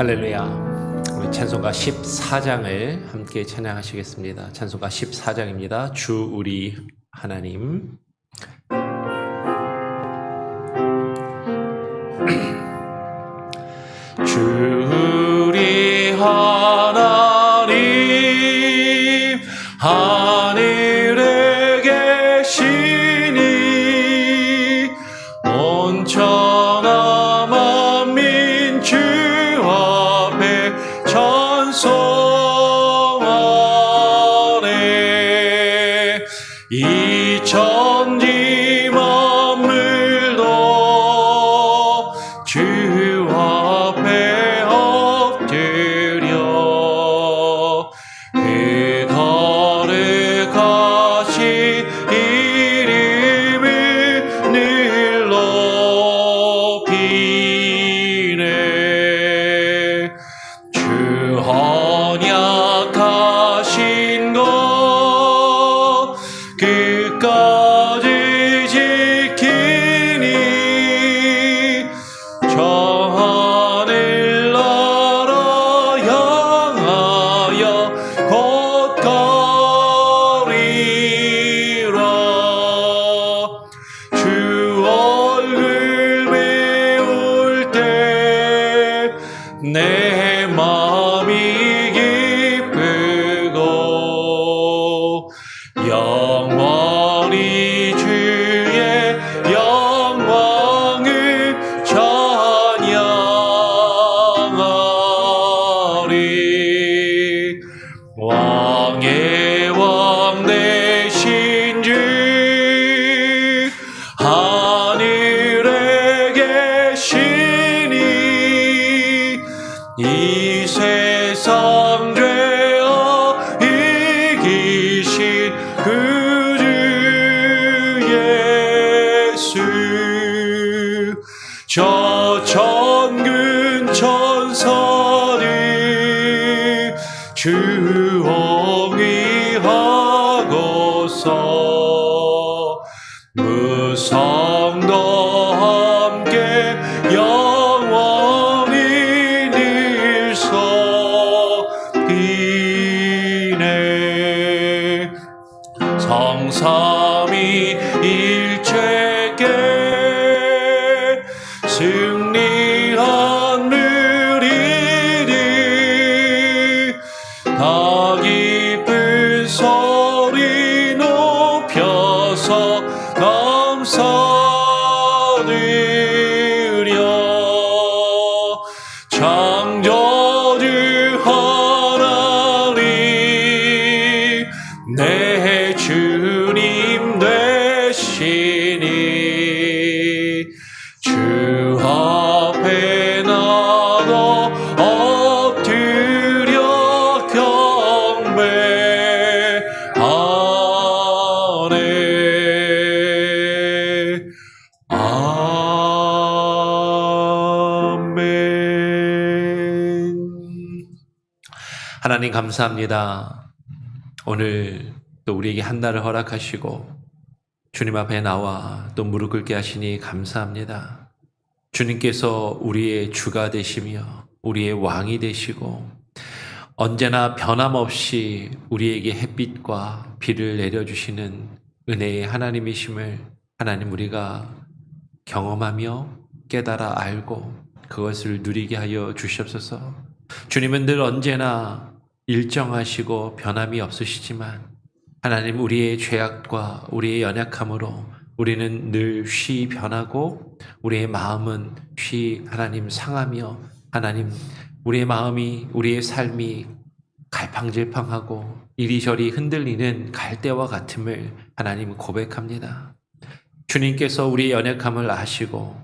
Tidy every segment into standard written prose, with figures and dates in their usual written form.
할렐루야. 우리 찬송가 14장을 함께 찬양하시겠습니다. 찬송가 14장입니다. 주 우리 하나님. 주 우리 하나님, 하늘에 계시니 온천하 만민 주 앞에 찬송하네. 이 천지 만물도 주 앞에 엎드려 그 거룩하신 이름을 늘 높이네. 주 언약하신 것 끝까지 지키니 저 하늘 나라 향하여 곧 가리라. 주 얼굴 배울 때 내 마음이 기쁘고 영원히 주의 영광을 찬양하리. 왕의 왕 되신 주 하늘에 계시니 이 세상 죄어 이기신 그 주 예수. 저 천군 천사들 주옹이하고서 무성도 함께 영원히 늘 서기네. 성삼위 일체께 승리한 누리니 다 기쁜 소리 높여서 감사드려. 창조주 하나님 내 주님 되시니 주 앞에 나도 엎드려 경배하네. 아멘. 하나님 감사합니다. 오늘 또 우리에게 한 날을 허락하시고 주님 앞에 나와 또 무릎 꿇게 하시니 감사합니다. 주님께서 우리의 주가 되시며 우리의 왕이 되시고 언제나 변함없이 우리에게 햇빛과 비를 내려주시는 은혜의 하나님이심을 하나님 우리가 경험하며 깨달아 알고 그것을 누리게 하여 주시옵소서. 주님은 늘 언제나 일정하시고 변함이 없으시지만 하나님 우리의 죄악과 우리의 연약함으로 우리는 늘 쉬 변하고 우리의 마음은 쉬 하나님 상하며 하나님 우리의 마음이 우리의 삶이 갈팡질팡하고 이리저리 흔들리는 갈대와 같음을 하나님 고백합니다. 주님께서 우리의 연약함을 아시고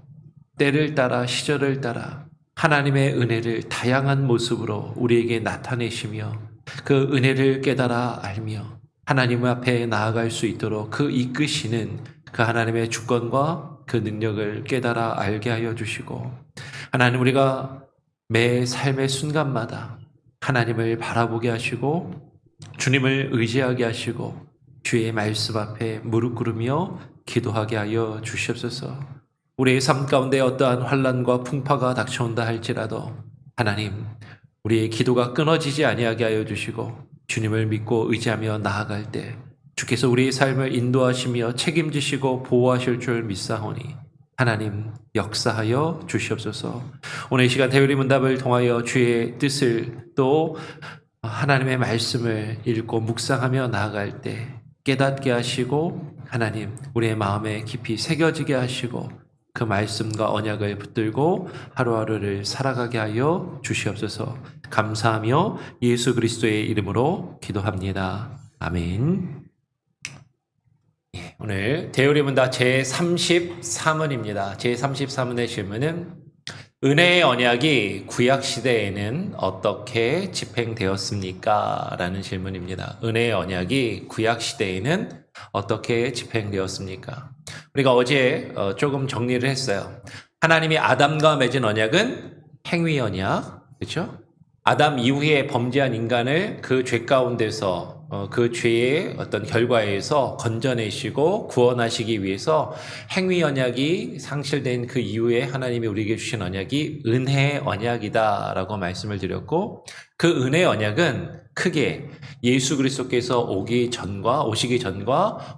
때를 따라 시절을 따라 하나님의 은혜를 다양한 모습으로 우리에게 나타내시며 그 은혜를 깨달아 알며 하나님 앞에 나아갈 수 있도록 그 이끄시는 그 하나님의 주권과 그 능력을 깨달아 알게 하여 주시고 하나님 우리가 매 삶의 순간마다 하나님을 바라보게 하시고 주님을 의지하게 하시고 주의 말씀 앞에 무릎 꿇으며 기도하게 하여 주시옵소서. 우리의 삶 가운데 어떠한 환난과 풍파가 닥쳐온다 할지라도 하나님, 우리의 기도가 끊어지지 아니하게 하여 주시고 주님을 믿고 의지하며 나아갈 때 주께서 우리의 삶을 인도하시며 책임지시고 보호하실 줄 믿사오니 하나님 역사하여 주시옵소서. 오늘 이 시간 대우리 문답을 통하여 주의 뜻을 또 하나님의 말씀을 읽고 묵상하며 나아갈 때 깨닫게 하시고 하나님 우리의 마음에 깊이 새겨지게 하시고 그 말씀과 언약을 붙들고 하루하루를 살아가게 하여 주시옵소서. 감사하며 예수 그리스도의 이름으로 기도합니다. 아멘. 오늘 대우리 문답 제33문입니다. 제33문의 질문은 은혜의 언약이 구약시대에는 어떻게 집행되었습니까? 라는 질문입니다. 은혜의 언약이 구약시대에는 어떻게 집행되었습니까? 우리가 어제 조금 정리를 했어요. 하나님이 아담과 맺은 언약은 행위 언약, 그렇죠? 아담 이후에 범죄한 인간을 그 죄 가운데서 그 죄의 어떤 결과에서 건져내시고 구원하시기 위해서 행위 언약이 상실된 그 이후에 하나님이 우리에게 주신 언약이 은혜의 언약이다라고 말씀을 드렸고, 그 은혜의 언약은 크게 예수 그리스도께서 오시기 전과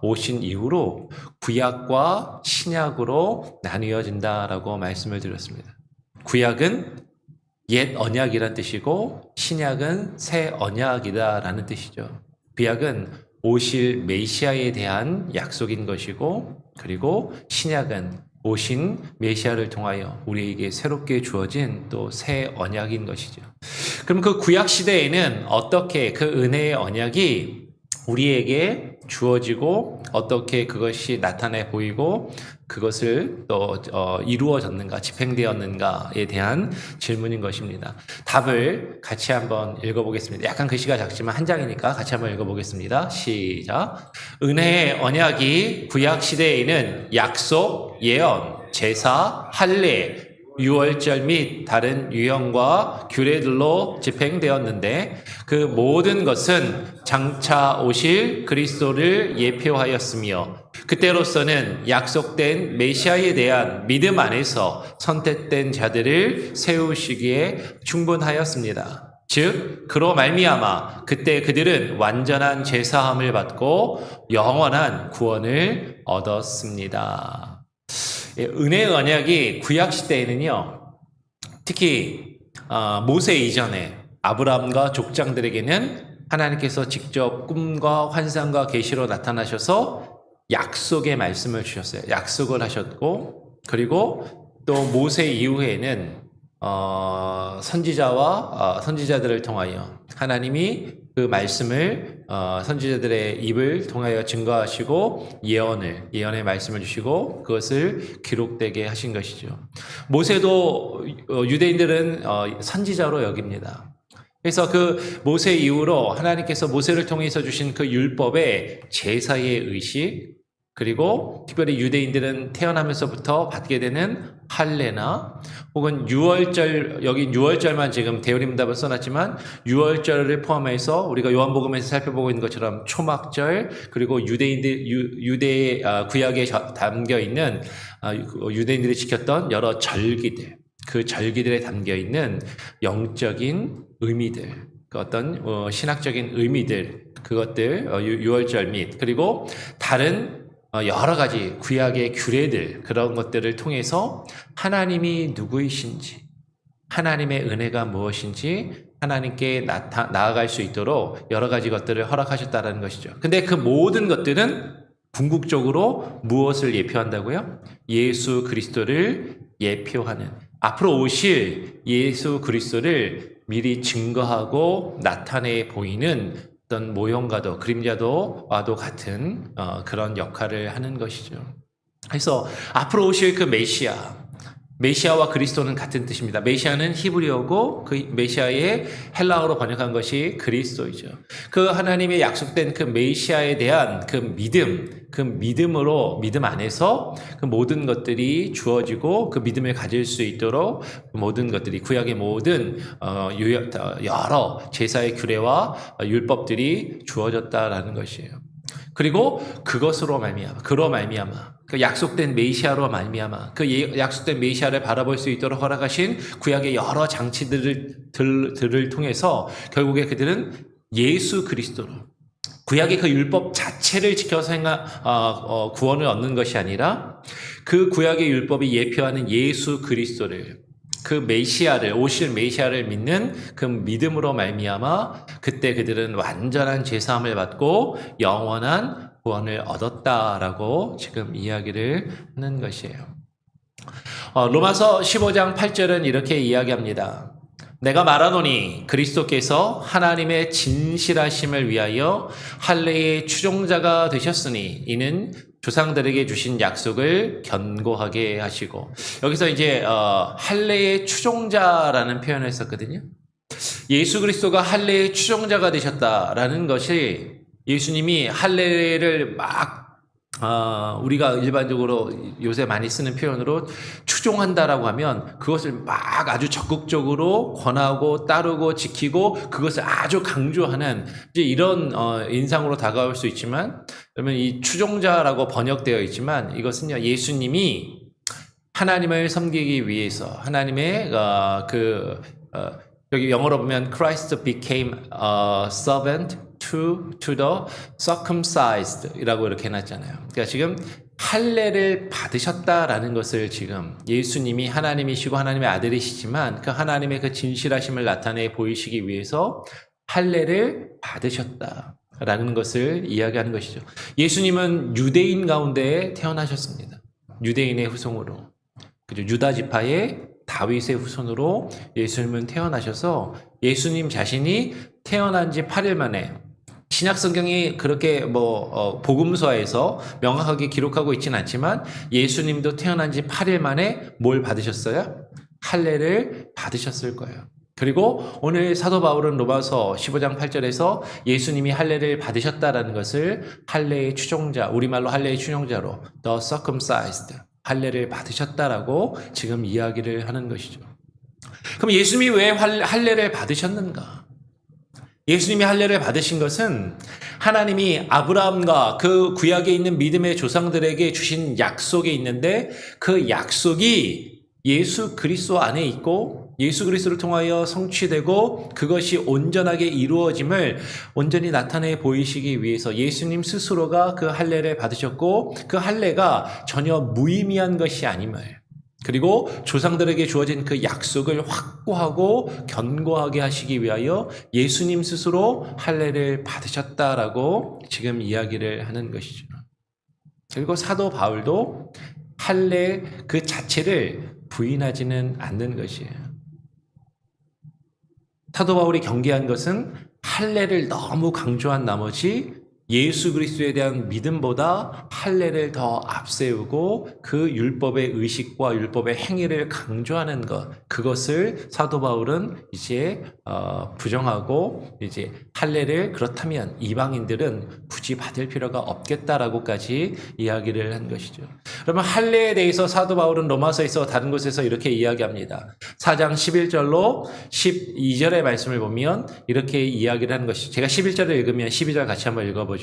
오신 이후로 구약과 신약으로 나뉘어진다라고 말씀을 드렸습니다. 구약은 옛 언약이란 뜻이고 신약은 새 언약이다라는 뜻이죠. 구약은 오실 메시아에 대한 약속인 것이고, 그리고 신약은 오신 메시아를 통하여 우리에게 새롭게 주어진 또 새 언약인 것이죠. 그럼 그 구약 시대에는 어떻게 그 은혜의 언약이 우리에게 주어지고 어떻게 그것이 나타내 보이고 그것을 또 이루어졌는가, 집행되었는가에 대한 질문인 것입니다. 답을 같이 한번 읽어보겠습니다. 약간 글씨가 작지만 한 장이니까 같이 한번 읽어보겠습니다. 시작. 은혜의 언약이 구약 시대에는 약속, 예언, 제사, 할례, 유월절 및 다른 유형과 규례들로 집행되었는데 그 모든 것은 장차 오실 그리스도를 예표하였으며 그때로서는 약속된 메시아에 대한 믿음 안에서 선택된 자들을 세우시기에 충분하였습니다. 즉 그로 말미암아 그때 그들은 완전한 제사함을 받고 영원한 구원을 얻었습니다. 은혜의 언약이 구약 시대에는요, 특히 모세 이전에 아브라함과 족장들에게는 하나님께서 직접 꿈과 환상과 계시로 나타나셔서 약속의 말씀을 주셨어요. 약속을 하셨고, 그리고 또 모세 이후에는 선지자들을 통하여 하나님이 그 말씀을 선지자들의 입을 통하여 증거하시고 예언의 말씀을 주시고 그것을 기록되게 하신 것이죠. 모세도 유대인들은 선지자로 여깁니다. 그래서 그 모세 이후로 하나님께서 모세를 통해서 주신 그 율법의 제사의 의식, 그리고 특별히 유대인들은 태어나면서부터 받게 되는 할례나 혹은 유월절, 여기 유월절만 지금 대우림답을 써놨지만 유월절을 포함해서 우리가 요한복음에서 살펴보고 있는 것처럼 초막절, 그리고 유대의 구약에 담겨 있는 유대인들이 지켰던 여러 절기들, 그 절기들에 담겨 있는 영적인 의미들, 그 어떤 신학적인 의미들, 그것들 유월절 및 그리고 다른 여러 가지 구약의 규례들, 그런 것들을 통해서 하나님이 누구이신지, 하나님의 은혜가 무엇인지 하나님께 나아갈 수 있도록 여러 가지 것들을 허락하셨다는 것이죠. 근데 그 모든 것들은 궁극적으로 무엇을 예표한다고요? 예수 그리스도를 예표하는, 앞으로 오실 예수 그리스도를 미리 증거하고 나타내 보이는 어떤 모형과도 그림자도와도 같은 그런 역할을 하는 것이죠. 그래서 앞으로 오실 그 메시아와 그리스도는 같은 뜻입니다. 메시아는 히브리어고 그 메시아의 헬라어로 번역한 것이 그리스도이죠. 그 하나님의 약속된 그 메시아에 대한 그 믿음 안에서 그 모든 것들이 주어지고 그 믿음을 가질 수 있도록 모든 것들이 구약의 모든 여러 제사의 규례와 율법들이 주어졌다라는 것이에요. 그리고 그것으로 말미암아, 그로 말미암아, 그 약속된 메시아로 말미암아, 그 약속된 메시아를 바라볼 수 있도록 허락하신 구약의 여러 장치들을 통해서 결국에 그들은 예수 그리스도로 구약의 그 율법 자체를 지켜서 구원을 얻는 것이 아니라 그 구약의 율법이 예표하는 예수 그리스도를, 그 메시아를, 오실 메시아를 믿는 그 믿음으로 말미암아 그때 그들은 완전한 죄사함을 받고 영원한 구원을 얻었다라고 지금 이야기를 하는 것이에요. 로마서 15장 8절은 이렇게 이야기합니다. 내가 말하노니 그리스도께서 하나님의 진실하심을 위하여 할례의 추종자가 되셨으니 이는 조상들에게 주신 약속을 견고하게 하시고, 여기서 이제 할례의 추종자라는 표현을 썼거든요. 예수 그리스도가 할례의 추종자가 되셨다라는 것이, 예수님이 할례를 막 우리가 일반적으로 요새 많이 쓰는 표현으로 추종한다라고 하면 그것을 막 아주 적극적으로 권하고 따르고 지키고 그것을 아주 강조하는 이제 이런 인상으로 다가올 수 있지만, 그러면 이 추종자라고 번역되어 있지만 이것은요, 예수님이 하나님을 섬기기 위해서 하나님의 여기 영어로 보면 Christ became a servant to the circumcised 이라고 이렇게 해놨잖아요. 그러니까 지금 할례를 받으셨다라는 것을 지금 예수님이 하나님이시고 하나님의 아들이시지만 그 하나님의 그 진실하심을 나타내 보이시기 위해서 할례를 받으셨다라는 것을 이야기하는 것이죠. 예수님은 유대인 가운데 태어나셨습니다. 유대인의 후손으로, 그죠? 유다 지파의 다윗의 후손으로 예수님은 태어나셔서 예수님 자신이 태어난 지 8일 만에, 신약 성경이 그렇게 복음서에서 명확하게 기록하고 있지는 않지만 예수님도 태어난 지 8일 만에 뭘 받으셨어요? 할례를 받으셨을 거예요. 그리고 오늘 사도 바울은 로마서 15장 8절에서 예수님이 할례를 받으셨다라는 것을 할례의 추종자, 우리말로 할례의 추종자로 the circumcised, 할례를 받으셨다라고 지금 이야기를 하는 것이죠. 그럼 예수님이 왜 할례를 받으셨는가? 예수님이 할례를 받으신 것은 하나님이 아브라함과 그 구약에 있는 믿음의 조상들에게 주신 약속이 있는데 그 약속이 예수 그리스도 안에 있고 예수 그리스도를 통하여 성취되고 그것이 온전하게 이루어짐을 온전히 나타내 보이시기 위해서 예수님 스스로가 그 할례를 받으셨고 그 할례가 전혀 무의미한 것이 아님을, 그리고 조상들에게 주어진 그 약속을 확고하고 견고하게 하시기 위하여 예수님 스스로 할례를 받으셨다라고 지금 이야기를 하는 것이죠. 그리고 사도 바울도 할례 그 자체를 부인하지는 않는 것이에요. 사도 바울이 경계한 것은 할례를 너무 강조한 나머지 예수 그리스도에 대한 믿음보다 할례를 더 앞세우고 그 율법의 의식과 율법의 행위를 강조하는 것, 그것을 사도 바울은 이제 부정하고 이제 할례를 그렇다면 이방인들은 굳이 받을 필요가 없겠다라고까지 이야기를 한 것이죠. 그러면 할례에 대해서 사도 바울은 로마서에서 다른 곳에서 이렇게 이야기합니다. 4장 11절로 12절의 말씀을 보면 이렇게 이야기를 하는 것이죠. 제가 11절을 읽으면 12절 같이 한번 읽어보죠.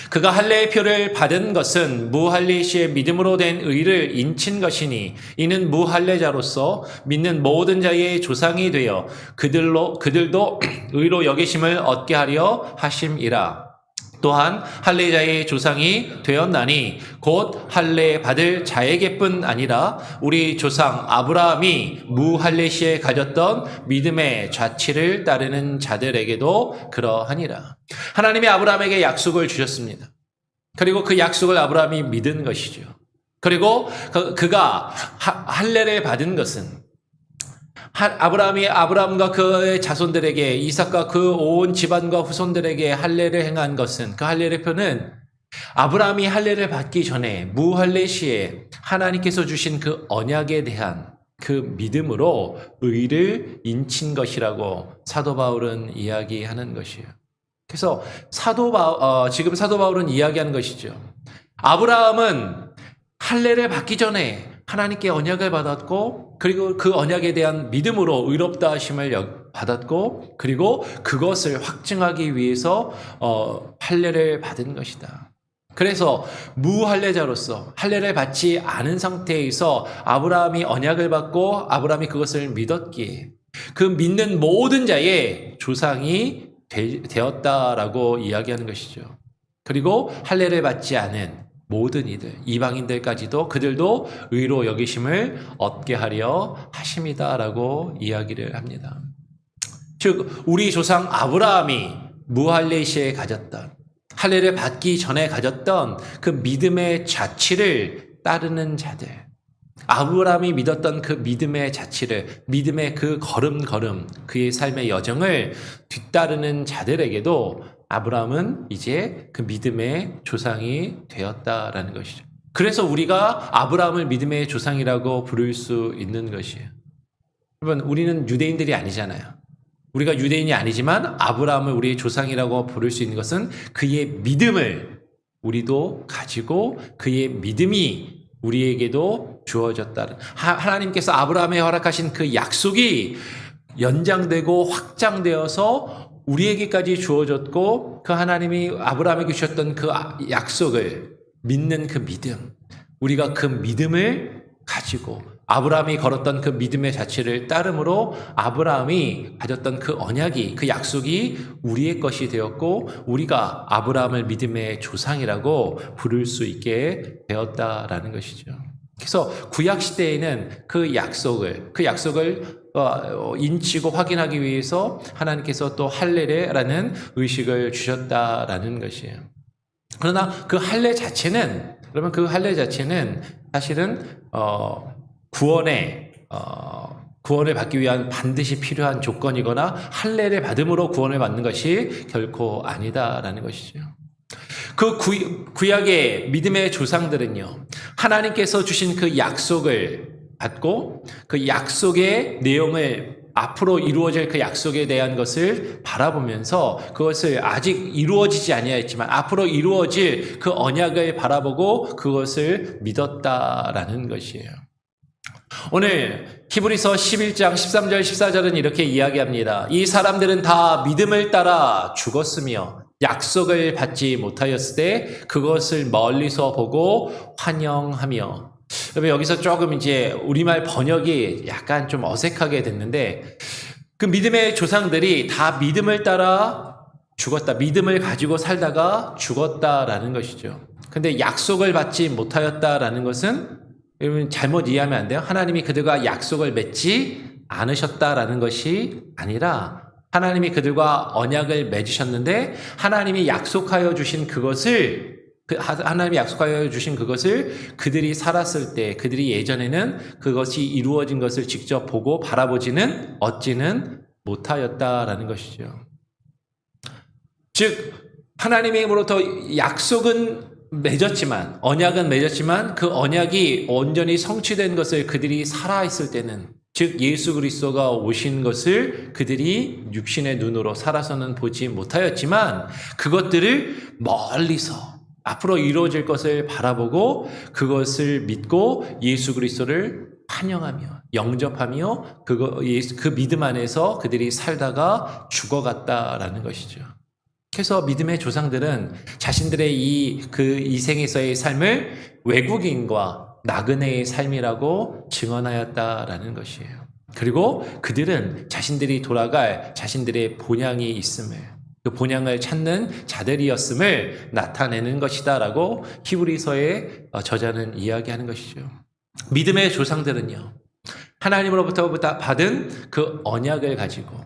그가 할례의 표를 받은 것은 무할례 시의 믿음으로 된 의를 인친 것이니 이는 무할례자로서 믿는 모든 자의 조상이 되어 그들도 의로 여기심을 얻게 하려 하심이라. 또한 할례자의 조상이 되었나니 곧 할례 받을 자에게뿐 아니라 우리 조상 아브라함이 무할례 시에 가졌던 믿음의 자취를 따르는 자들에게도 그러하니라. 하나님이 아브라함에게 약속을 주셨습니다. 그리고 그 약속을 아브라함이 믿은 것이죠. 그리고 그가 할례를 받은 것은 아브라함이 아브라함과 그의 자손들에게, 이삭과 그 온 집안과 후손들에게 할례를 행한 것은, 그 할례의 표는 아브라함이 할례를 받기 전에 무할례 시에 하나님께서 주신 그 언약에 대한 그 믿음으로 의를 인친 것이라고 사도 바울은 이야기하는 것이에요. 그래서 지금 사도 바울은 이야기하는 것이죠. 아브라함은 할례를 받기 전에 하나님께 언약을 받았고 그리고 그 언약에 대한 믿음으로 의롭다 하심을 받았고 그리고 그것을 확증하기 위해서 할례를 받은 것이다. 그래서 무할례자로서 할례를 받지 않은 상태에서 아브라함이 언약을 받고 아브라함이 그것을 믿었기에 그 믿는 모든 자의 조상이 되었다라고 이야기하는 것이죠. 그리고 할례를 받지 않은 모든 이들, 이방인들까지도 그들도 의로 여기심을 얻게 하려 하심이다라고 이야기를 합니다. 즉 우리 조상 아브라함이 무할례 시에 가졌던 할례를 받기 전에 가졌던 그 믿음의 자취를 따르는 자들, 아브라함이 믿었던 그 믿음의 자취를, 믿음의 그 걸음걸음, 그의 삶의 여정을 뒤따르는 자들에게도 아브라함은 이제 그 믿음의 조상이 되었다라는 것이죠. 그래서 우리가 아브라함을 믿음의 조상이라고 부를 수 있는 것이에요. 여러분, 우리는 유대인들이 아니잖아요. 우리가 유대인이 아니지만 아브라함을 우리의 조상이라고 부를 수 있는 것은 그의 믿음을 우리도 가지고 그의 믿음이 우리에게도 주어졌다. 하나님께서 아브라함에 허락하신 그 약속이 연장되고 확장되어서 우리에게까지 주어졌고 그 하나님이 아브라함에게 주셨던 그 약속을 믿는 그 믿음, 우리가 그 믿음을 가지고 아브라함이 걸었던 그 믿음의 자체를 따름으로 아브라함이 가졌던 그 언약이, 그 약속이 우리의 것이 되었고 우리가 아브라함을 믿음의 조상이라고 부를 수 있게 되었다라는 것이죠. 그래서 구약 시대에는 그 약속을 인치고 확인하기 위해서 하나님께서 또 할례라는 의식을 주셨다라는 것이에요. 그러나 그 할례 자체는, 그러면 그 할례 자체는 사실은 구원을 받기 위한 반드시 필요한 조건이거나 할례를 받음으로 구원을 받는 것이 결코 아니다라는 것이죠. 그 구약의 믿음의 조상들은요, 하나님께서 주신 그 약속을 받고 그 약속의 내용을 앞으로 이루어질 그 약속에 대한 것을 바라보면서 그것을 아직 이루어지지 아니하였지만 앞으로 이루어질 그 언약을 바라보고 그것을 믿었다라는 것이에요. 오늘 히브리서 11장 13절 14절은 이렇게 이야기합니다. 이 사람들은 다 믿음을 따라 죽었으며 약속을 받지 못하였을 때 그것을 멀리서 보고 환영하며. 여러분, 여기서 조금 이제 우리말 번역이 약간 좀 어색하게 됐는데, 그 믿음의 조상들이 다 믿음을 따라 죽었다, 믿음을 가지고 살다가 죽었다라는 것이죠. 근데 약속을 받지 못하였다라는 것은 여러분 잘못 이해하면 안 돼요. 하나님이 그들과 약속을 맺지 않으셨다라는 것이 아니라 하나님이 그들과 언약을 맺으셨는데 하나님이 약속하여 주신 그것을 그들이 살았을 때, 그들이 예전에는 그것이 이루어진 것을 직접 보고 바라보지는 얻지는 못하였다라는 것이죠. 즉 하나님으로부터 언약은 맺었지만 그 언약이 온전히 성취된 것을 그들이 살아있을 때는, 즉 예수 그리스도가 오신 것을 그들이 육신의 눈으로 살아서는 보지 못하였지만 그것들을 멀리서 앞으로 이루어질 것을 바라보고 그것을 믿고 예수 그리스도를 환영하며 영접하며 그 믿음 안에서 그들이 살다가 죽어갔다라는 것이죠. 그래서 믿음의 조상들은 자신들의 이 생에서의 삶을 외국인과 나그네의 삶이라고 증언하였다라는 것이에요. 그리고 그들은 자신들이 돌아갈 자신들의 본향이 있음을, 그 본향을 찾는 자들이었음을 나타내는 것이다라고 히브리서의 저자는 이야기하는 것이죠. 믿음의 조상들은요, 하나님으로부터 받은 그 언약을 가지고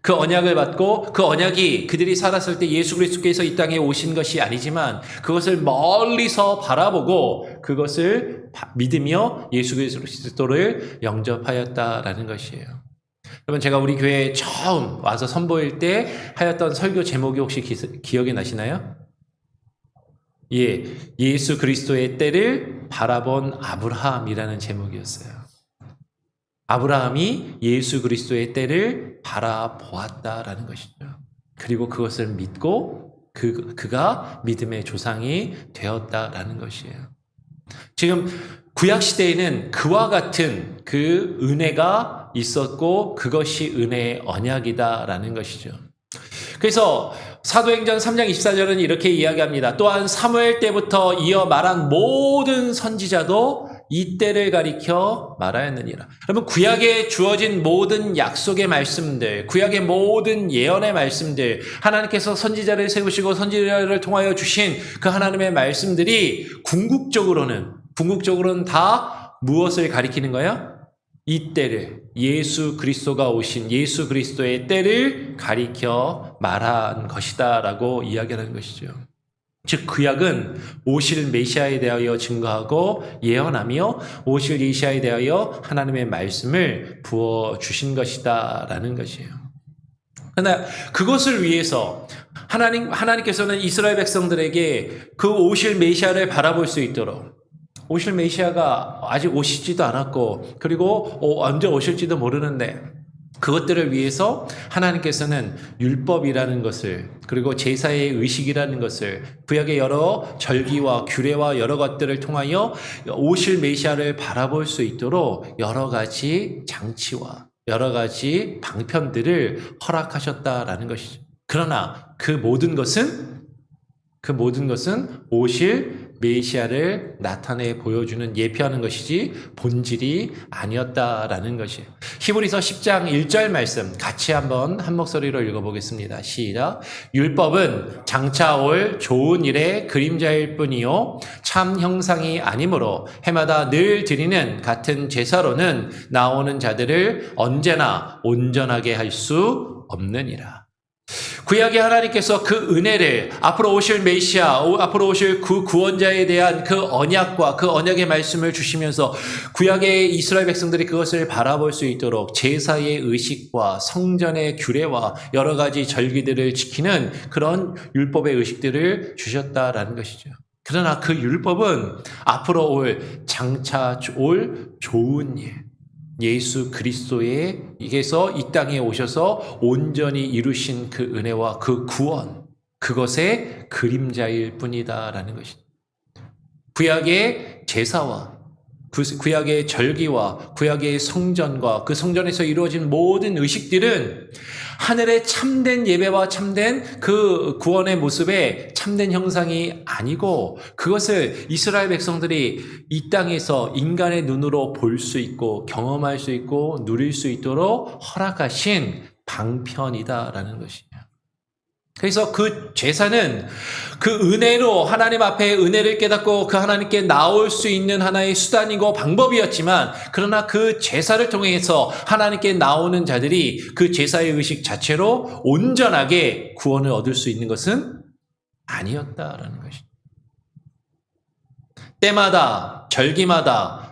그 언약을 받고 그 언약이 그들이 살았을 때 예수 그리스도께서 이 땅에 오신 것이 아니지만 그것을 멀리서 바라보고 그것을 믿으며 예수 그리스도를 영접하였다라는 것이에요. 여러분, 제가 우리 교회에 처음 와서 선보일 때 하였던 설교 제목이 혹시 기억이 나시나요? 예, 예수 그리스도의 때를 바라본 아브라함이라는 제목이었어요. 아브라함이 예수 그리스도의 때를 바라보았다라는 것이죠. 그리고 그것을 믿고 그가 믿음의 조상이 되었다라는 것이에요. 지금 구약 시대에는 그와 같은 그 은혜가 있었고 그것이 은혜의 언약이다라는 것이죠. 그래서 사도행전 3장 24절은 이렇게 이야기합니다. 또한 사무엘 때부터 이어 말한 모든 선지자도 이 때를 가리켜 말하였느니라. 여러분, 구약에 주어진 모든 약속의 말씀들, 구약의 모든 예언의 말씀들, 하나님께서 선지자를 세우시고 선지자를 통하여 주신 그 하나님의 말씀들이 궁극적으로는 다 무엇을 가리키는 거예요? 이 때를, 예수 그리스도가 오신 예수 그리스도의 때를 가리켜 말한 것이다 라고 이야기하는 것이죠. 즉 구약은 오실 메시아에 대하여 증거하고 예언하며 오실 메시아에 대하여 하나님의 말씀을 부어주신 것이다 라는 것이에요. 그러나 그것을 위해서 하나님께서는 이스라엘 백성들에게 그 오실 메시아를 바라볼 수 있도록, 오실 메시아가 아직 오시지도 않았고 그리고 언제 오실지도 모르는데 그것들을 위해서 하나님께서는 율법이라는 것을, 그리고 제사의 의식이라는 것을, 구약의 여러 절기와 규례와 여러 것들을 통하여 오실 메시아를 바라볼 수 있도록 여러 가지 장치와 여러 가지 방편들을 허락하셨다라는 것이죠. 그러나 그 모든 것은 오실 메시아를 나타내 보여주는, 예표하는 것이지 본질이 아니었다라는 것이에요. 히브리서 10장 1절 말씀 같이 한번 한 목소리로 읽어보겠습니다. 시작. 율법은 장차 올 좋은 일의 그림자일 뿐이요 참 형상이 아니므로 해마다 늘 드리는 같은 제사로는 나오는 자들을 언제나 온전하게 할 수 없느니라. 구약의 하나님께서 그 은혜를, 앞으로 오실 메시아, 앞으로 오실 그 구원자에 대한 그 언약과 그 언약의 말씀을 주시면서 구약의 이스라엘 백성들이 그것을 바라볼 수 있도록 제사의 의식과 성전의 규례와 여러 가지 절기들을 지키는 그런 율법의 의식들을 주셨다라는 것이죠. 그러나 그 율법은 앞으로 장차 올 좋은 일, 예수 그리스도에게서 이 땅에 오셔서 온전히 이루신 그 은혜와 그 구원, 그것의 그림자일 뿐이다라는 것입니다. 구약의 제사와 구약의 절기와 구약의 성전과 그 성전에서 이루어진 모든 의식들은 하늘의 참된 예배와 참된 그 구원의 모습의 참된 형상이 아니고, 그것을 이스라엘 백성들이 이 땅에서 인간의 눈으로 볼 수 있고 경험할 수 있고 누릴 수 있도록 허락하신 방편이다라는 것이에요. 그래서 그 제사는 그 은혜로 하나님 앞에 은혜를 깨닫고 그 하나님께 나올 수 있는 하나의 수단이고 방법이었지만, 그러나 그 제사를 통해서 하나님께 나오는 자들이 그 제사의 의식 자체로 온전하게 구원을 얻을 수 있는 것은 아니었다라는 것이죠. 때마다 절기마다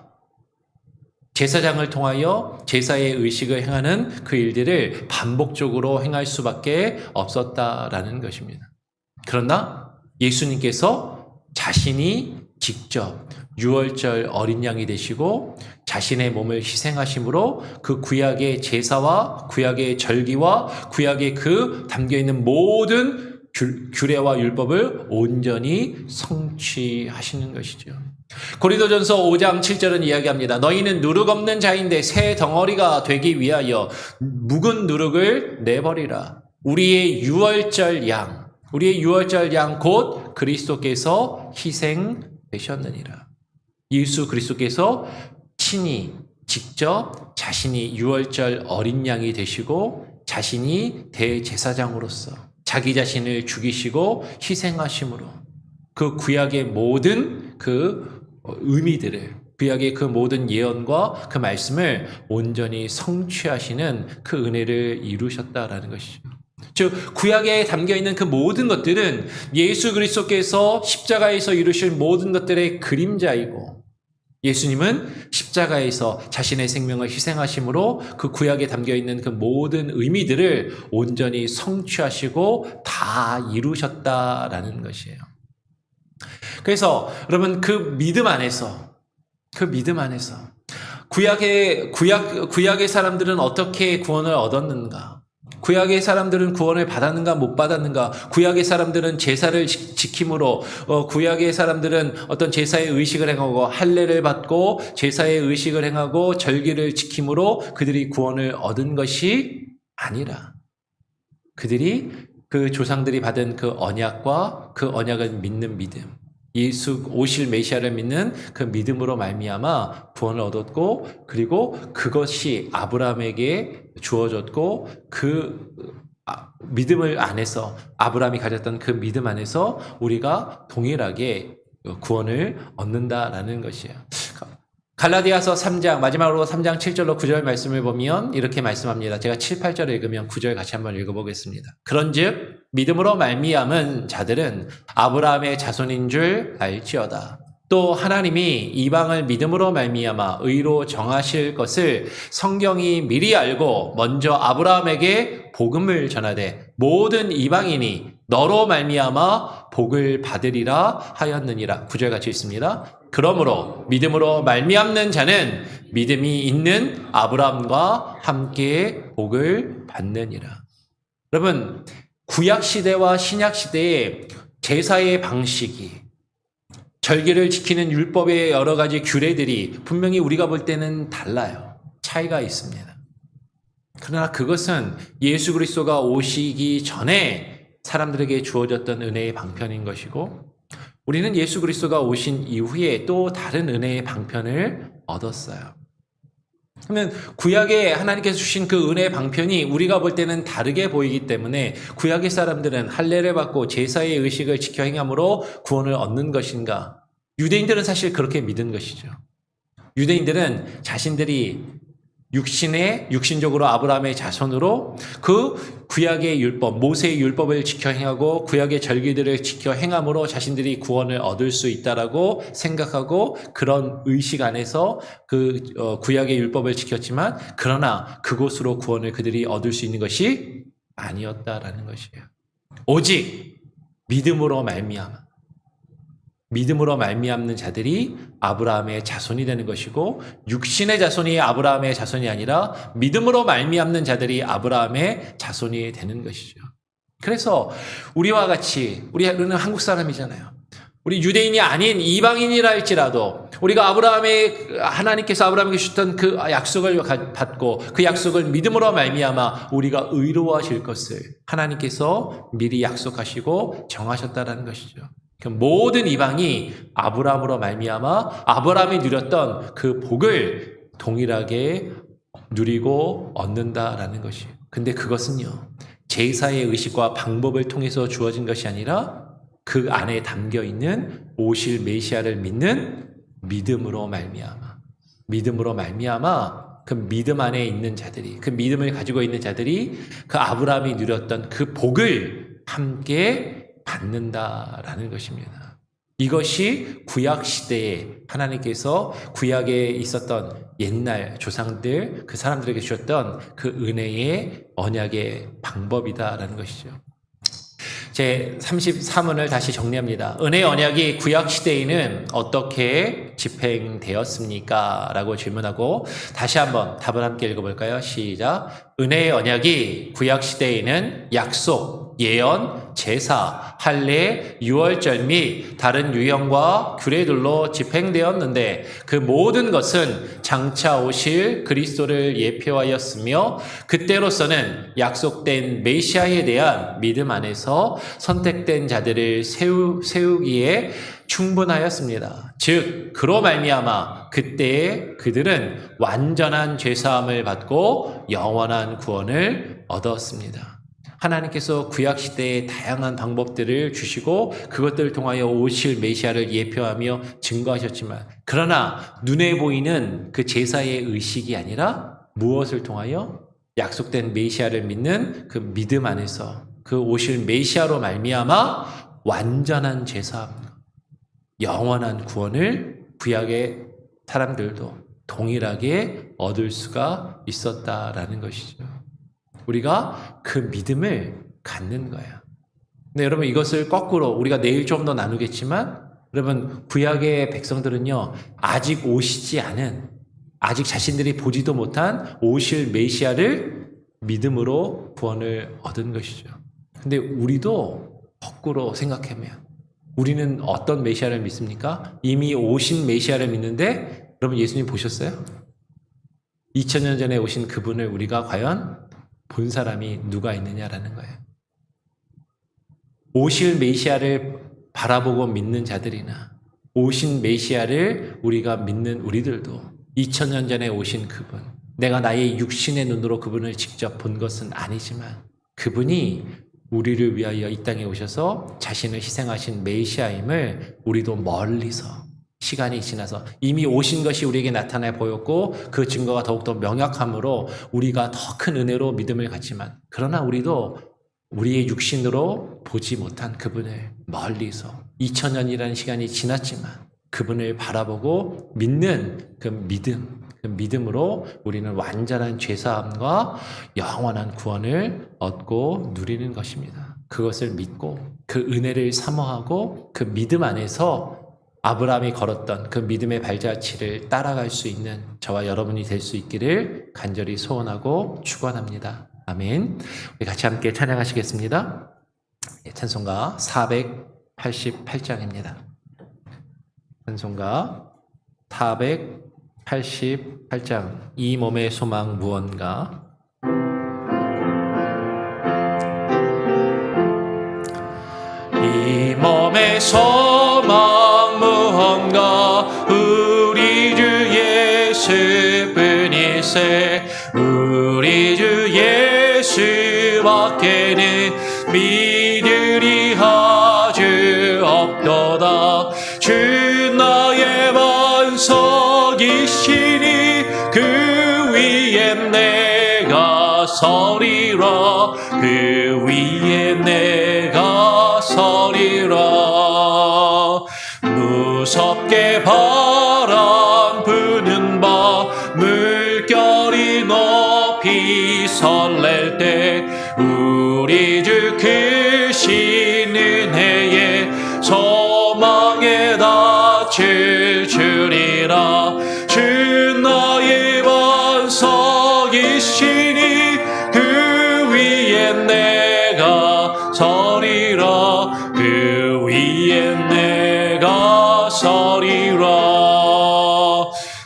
제사장을 통하여 제사의 의식을 행하는 그 일들을 반복적으로 행할 수밖에 없었다라는 것입니다. 그러나 예수님께서 자신이 직접 유월절 어린 양이 되시고 자신의 몸을 희생하심으로 그 구약의 제사와 구약의 절기와 구약의 그 담겨있는 모든 규례와 율법을 온전히 성취하시는 것이죠. 고린도전서 5장 7절은 이야기합니다. 너희는 누룩 없는 자인데 새 덩어리가 되기 위하여 묵은 누룩을 내버리라. 우리의 유월절 양 곧 그리스도께서 희생되셨느니라. 예수 그리스도께서 친히 직접 자신이 유월절 어린 양이 되시고 자신이 대제사장으로서 자기 자신을 죽이시고 희생하심으로 그 구약의 모든 그 의미들을, 구약의 그 모든 예언과 그 말씀을 온전히 성취하시는 그 은혜를 이루셨다라는 것이죠. 즉 구약에 담겨있는 그 모든 것들은 예수 그리스도께서 십자가에서 이루실 모든 것들의 그림자이고, 예수님은 십자가에서 자신의 생명을 희생하심으로 그 구약에 담겨있는 그 모든 의미들을 온전히 성취하시고 다 이루셨다라는 것이에요. 그래서 여러분 그 믿음 안에서 구약의 사람들은 어떻게 구원을 얻었는가? 구약의 사람들은 구원을 받았는가 못 받았는가? 구약의 사람들은 제사를 지킴으로 구약의 사람들은 어떤 제사의 의식을 행하고 할례를 받고 제사의 의식을 행하고 절기를 지킴으로 그들이 구원을 얻은 것이 아니라 그들이 그 조상들이 받은 그 언약과 그 언약을 믿는 믿음, 예수 오실 메시아를 믿는 그 믿음으로 말미암아 구원을 얻었고, 그리고 그것이 아브라함에게 주어졌고, 그 믿음을 안에서 아브라함이 가졌던 그 믿음 안에서 우리가 동일하게 구원을 얻는다라는 것이에요. 갈라디아서 3장 마지막으로 3장 7절로 9절 말씀을 보면 이렇게 말씀합니다. 제가 7, 8절을 읽으면 9절 같이 한번 읽어보겠습니다. 그런즉 믿음으로 말미암은 자들은 아브라함의 자손인 줄 알지어다. 또 하나님이 이방을 믿음으로 말미암아 의로 정하실 것을 성경이 미리 알고 먼저 아브라함에게 복음을 전하되 모든 이방인이 너로 말미암아 복을 받으리라 하였느니라. 9절 같이 있습니다. 그러므로 믿음으로 말미암는 자는 믿음이 있는 아브라함과 함께 복을 받느니라. 여러분, 구약 시대와 신약 시대의 제사의 방식이, 절기를 지키는 율법의 여러 가지 규례들이 분명히 우리가 볼 때는 달라요. 차이가 있습니다. 그러나 그것은 예수 그리스도가 오시기 전에 사람들에게 주어졌던 은혜의 방편인 것이고, 우리는 예수 그리스도가 오신 이후에 또 다른 은혜의 방편을 얻었어요. 그러면 구약에 하나님께서 주신 그 은혜의 방편이 우리가 볼 때는 다르게 보이기 때문에 구약의 사람들은 할례를 받고 제사의 의식을 지켜 행함으로 구원을 얻는 것인가? 유대인들은 사실 그렇게 믿은 것이죠. 유대인들은 자신들이 육신적으로 아브라함의 자손으로 그 구약의 율법, 모세의 율법을 지켜 행하고 구약의 절기들을 지켜 행함으로 자신들이 구원을 얻을 수 있다라고 생각하고 그런 의식 안에서 그 구약의 율법을 지켰지만, 그러나 그곳으로 구원을 그들이 얻을 수 있는 것이 아니었다라는 것이에요. 오직 믿음으로 말미암는 자들이 아브라함의 자손이 되는 것이고, 육신의 자손이 아브라함의 자손이 아니라 믿음으로 말미암는 자들이 아브라함의 자손이 되는 것이죠. 그래서 우리와 같이, 우리는 한국 사람이잖아요. 우리 유대인이 아닌 이방인이라 할지라도 우리가 하나님께서 아브라함에게 주셨던 그 약속을 받고 그 약속을 믿음으로 말미암아 우리가 의로워하실 것을 하나님께서 미리 약속하시고 정하셨다라는 것이죠. 그 모든 이방이 아브라함으로 말미암아 아브라함이 누렸던 그 복을 동일하게 누리고 얻는다라는 것이에요. 근데 그것은요, 제사의 의식과 방법을 통해서 주어진 것이 아니라 그 안에 담겨 있는 오실 메시아를 믿는 믿음으로 말미암아 그 믿음 안에 있는 자들이, 그 믿음을 가지고 있는 자들이 그 아브라함이 누렸던 그 복을 함께 받는다라는 것입니다. 이것이 구약 시대에 하나님께서 구약에 있었던 옛날 조상들, 그 사람들에게 주셨던 그 은혜의 언약의 방법이다라는 것이죠. 제 33문을 다시 정리합니다. 은혜의 언약이 구약 시대에는 어떻게 집행되었습니까? 라고 질문하고 다시 한번 답을 함께 읽어볼까요? 시작. 은혜의 언약이 구약 시대에는 약속, 예언, 제사, 할례, 유월절 및 다른 유형과 규례들로 집행되었는데 그 모든 것은 장차 오실 그리스도를 예표하였으며 그때로서는 약속된 메시아에 대한 믿음 안에서 선택된 자들을 세우기에 충분하였습니다. 즉 그로 말미암아 그때에 그들은 완전한 죄사함을 받고 영원한 구원을 얻었습니다. 하나님께서 구약시대에 다양한 방법들을 주시고 그것들을 통하여 오실 메시아를 예표하며 증거하셨지만, 그러나 눈에 보이는 그 제사의 의식이 아니라 무엇을 통하여? 약속된 메시아를 믿는 그 믿음 안에서 그 오실 메시아로 말미암아 완전한 제사함, 영원한 구원을 구약의 사람들도 동일하게 얻을 수가 있었다라는 것이죠. 우리가 그 믿음을 갖는 거야. 근데 여러분, 이것을 거꾸로 우리가 내일 좀 더 나누겠지만, 여러분, 구약의 백성들은요, 아직 오시지 않은, 아직 자신들이 보지도 못한 오실 메시아를 믿음으로 구원을 얻은 것이죠. 근데 우리도 거꾸로 생각하면 우리는 어떤 메시아를 믿습니까? 이미 오신 메시아를 믿는데 여러분 예수님 보셨어요? 2000년 전에 오신 그분을 우리가 과연 본 사람이 누가 있느냐라는 거예요. 오실 메시아를 바라보고 믿는 자들이나 오신 메시아를 우리가 믿는 우리들도 2000년 전에 오신 그분, 내가 나의 육신의 눈으로 그분을 직접 본 것은 아니지만 그분이 우리를 위하여 이 땅에 오셔서 자신을 희생하신 메시아임을 우리도 멀리서 시간이 지나서 이미 오신 것이 우리에게 나타나 보였고 그 증거가 더욱더 명확함으로 우리가 더 큰 은혜로 믿음을 갖지만 그러나 우리도 우리의 육신으로 보지 못한 그분을 멀리서 2000년이라는 시간이 지났지만 그분을 바라보고 믿는 그 믿음으로 우리는 완전한 죄사함과 영원한 구원을 얻고 누리는 것입니다. 그것을 믿고 그 은혜를 사모하고 그 믿음 안에서 아브라함이 걸었던 그 믿음의 발자취를 따라갈 수 있는 저와 여러분이 될 수 있기를 간절히 소원하고 축원합니다. 아멘. 우리 같이 함께 찬양하시겠습니다. 찬송가 488장입니다. 찬송가 488장 이 몸의 소망 무언가. 이 몸의 소망 무언가 우리 주 예수뿐일세 우리 주 예수밖에는 믿으리 아주 없도다. 주 나의 반석이시니 그 위에 내가 서리라 그 위에 내가 서리라. 무섭게 바람 부는 밤 물결이 높이 설렐 때 우리 주 크신 은혜에 소망에 닿을 줄이라. 주 나의 반석이시니 그 위에 내가 서리라 그 위에 내가 서리라.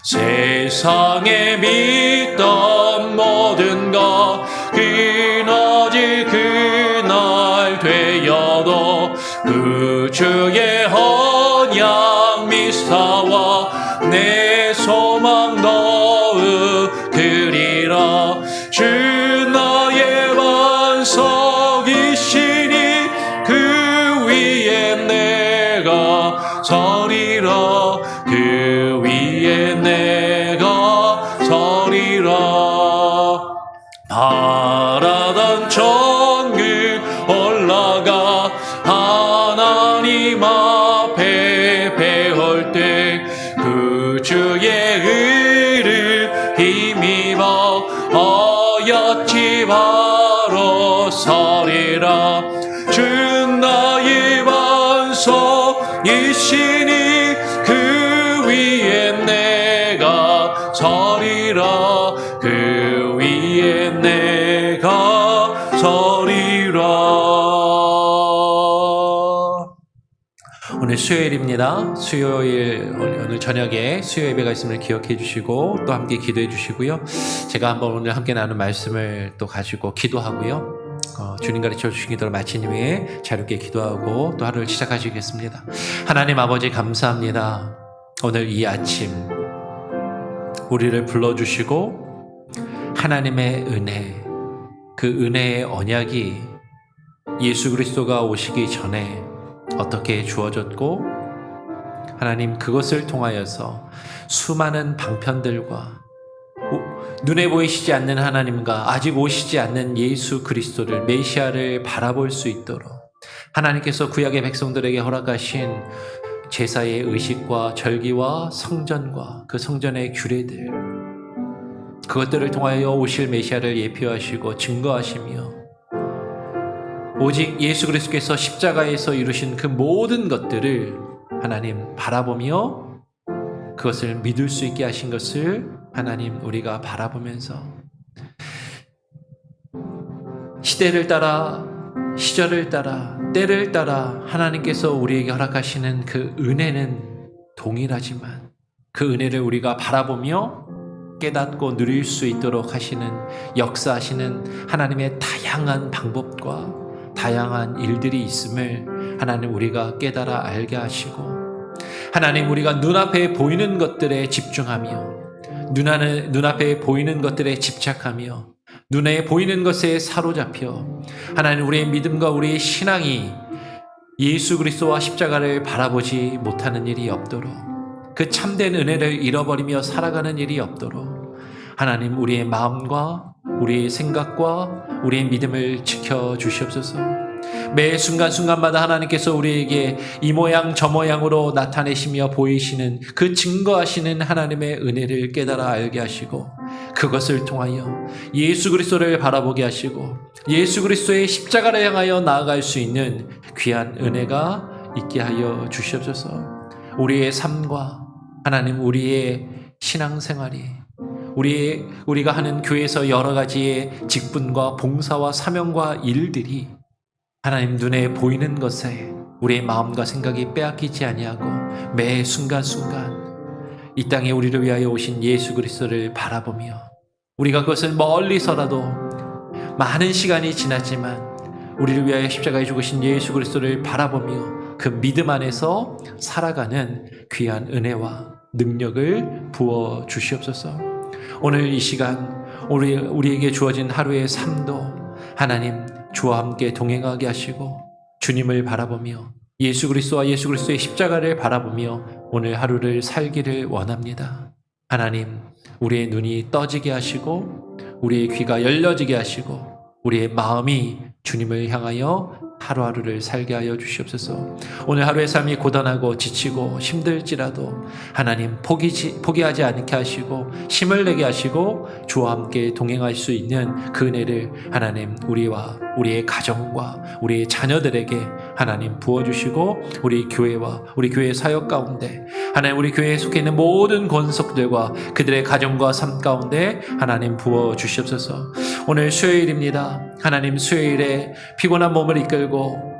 세상에 믿던 모든 것 끊어질 그날 되어도 구주의 언약 미사와 내 소망 더욱으리라. 주 나의 반석이시니 그 위에 내가 서리라 그 위에 내가 서리라. 바라던 천국 올라가 하나님 앞에 배울 때 구주의 의를 힘입어 어여치 바로 서리라. 주 나의 반석이시니 그 위에 내가 서리라 그 위에 내가 서리라. 오늘 수요일입니다. 수요일 오늘 저녁에 수요 예배가 있음을 기억해 주시고 또 함께 기도해 주시고요. 제가 한번 오늘 함께 나눈 말씀을 또 가지고 기도하고요. 주님 가르쳐 주신 기도를 마친 후에 자유롭게 기도하고 또 하루를 시작하시겠습니다. 하나님 아버지 감사합니다. 오늘 이 아침 우리를 불러주시고 하나님의 은혜, 그 은혜의 언약이 예수 그리스도가 오시기 전에 어떻게 주어졌고 하나님 그것을 통하여서 수많은 방편들과 눈에 보이시지 않는 하나님과 아직 오시지 않는 예수 그리스도를 메시아를 바라볼 수 있도록 하나님께서 구약의 백성들에게 허락하신 제사의 의식과 절기와 성전과 그 성전의 규례들 그것들을 통하여 오실 메시아를 예표하시고 증거하시며 오직 예수 그리스도께서 십자가에서 이루신 그 모든 것들을 하나님 바라보며 그것을 믿을 수 있게 하신 것을 하나님 우리가 바라보면서 시대를 따라, 시절을 따라, 때를 따라 하나님께서 우리에게 허락하시는 그 은혜는 동일하지만 그 은혜를 우리가 바라보며 깨닫고 누릴 수 있도록 하시는, 역사하시는 하나님의 다양한 방법과 다양한 일들이 있음을 하나님 우리가 깨달아 알게 하시고, 하나님 우리가 눈앞에 보이는 것들에 집중하며, 눈앞에 보이는 것들에 집착하며, 눈에 보이는 것에 사로잡혀 하나님 우리의 믿음과 우리의 신앙이 예수 그리스도와 십자가를 바라보지 못하는 일이 없도록, 그 참된 은혜를 잃어버리며 살아가는 일이 없도록 하나님 우리의 마음과 우리의 생각과 우리의 믿음을 지켜주시옵소서. 매 순간순간마다 하나님께서 우리에게 이 모양 저 모양으로 나타내시며 보이시는 그 증거하시는 하나님의 은혜를 깨달아 알게 하시고, 그것을 통하여 예수 그리스도를 바라보게 하시고 예수 그리스도의 십자가를 향하여 나아갈 수 있는 귀한 은혜가 있게 하여 주시옵소서. 우리의 삶과 하나님 우리의 신앙생활이, 우리가 하는 교회에서 여러 가지의 직분과 봉사와 사명과 일들이 하나님 눈에 보이는 것에 우리의 마음과 생각이 빼앗기지 아니하고 매 순간순간 이 땅에 우리를 위하여 오신 예수 그리스도를 바라보며, 우리가 그것을 멀리서라도 많은 시간이 지났지만 우리를 위하여 십자가에 죽으신 예수 그리스도를 바라보며 그 믿음 안에서 살아가는 귀한 은혜와 능력을 부어 주시옵소서. 오늘 이 시간 우리에게 주어진 하루의 삶도 하나님 주와 함께 동행하게 하시고 주님을 바라보며 예수 그리스도와 예수 그리스도의 십자가를 바라보며 오늘 하루를 살기를 원합니다. 하나님 우리의 눈이 떠지게 하시고 우리의 귀가 열려지게 하시고 우리의 마음이 주님을 향하여 하루하루를 살게 하여 주시옵소서. 오늘 하루의 삶이 고단하고 지치고 힘들지라도 하나님 포기하지 않게 하시고 힘을 내게 하시고 주와 함께 동행할 수 있는 그 은혜를 하나님 우리와 우리의 가정과 우리의 자녀들에게 하나님 부어주시고, 우리 교회와 우리 교회 사역 가운데 하나님 우리 교회에 속해 있는 모든 권속들과 그들의 가정과 삶 가운데 하나님 부어주시옵소서. 오늘 수요일입니다. 하나님 수요일에 피곤한 몸을 이끌고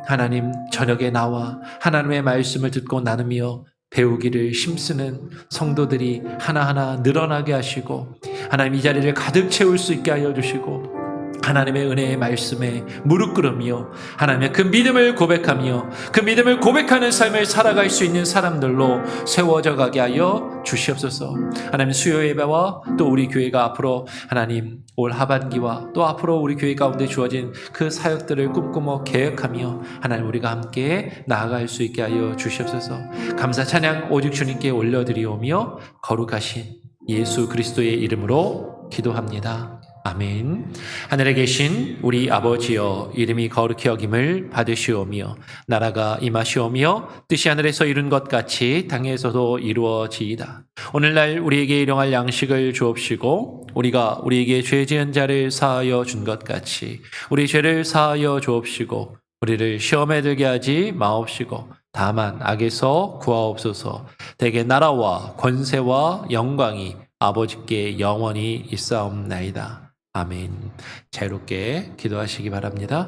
하나님 저녁에 나와 하나님의 말씀을 듣고 나누며 배우기를 힘쓰는 성도들이 하나하나 늘어나게 하시고 하나님 이 자리를 가득 채울 수 있게 하여 주시고 하나님의 은혜의 말씀에 무릎 꿇으며 하나님의 그 믿음을 고백하며 그 믿음을 고백하는 삶을 살아갈 수 있는 사람들로 세워져 가게 하여 주시옵소서. 하나님 수요 예배와 또 우리 교회가 앞으로 하나님 올 하반기와 또 앞으로 우리 교회 가운데 주어진 그 사역들을 꿈꾸며 계획하며 하나님 우리가 함께 나아갈 수 있게 하여 주시옵소서. 감사 찬양 오직 주님께 올려드리오며 거룩하신 예수 그리스도의 이름으로 기도합니다. 아멘. 하늘에 계신 우리 아버지여, 이름이 거룩히 여김을 받으시오며 나라가 임하시오며 뜻이 하늘에서 이룬 것 같이 땅에서도 이루어지이다. 오늘날 우리에게 일용할 양식을 주옵시고 우리가 우리에게 죄 지은 자를 사하여 준 것 같이 우리 죄를 사하여 주옵시고 우리를 시험에 들게 하지 마옵시고 다만 악에서 구하옵소서. 대개 나라와 권세와 영광이 아버지께 영원히 있사옵나이다. 아멘. 자유롭게 기도하시기 바랍니다.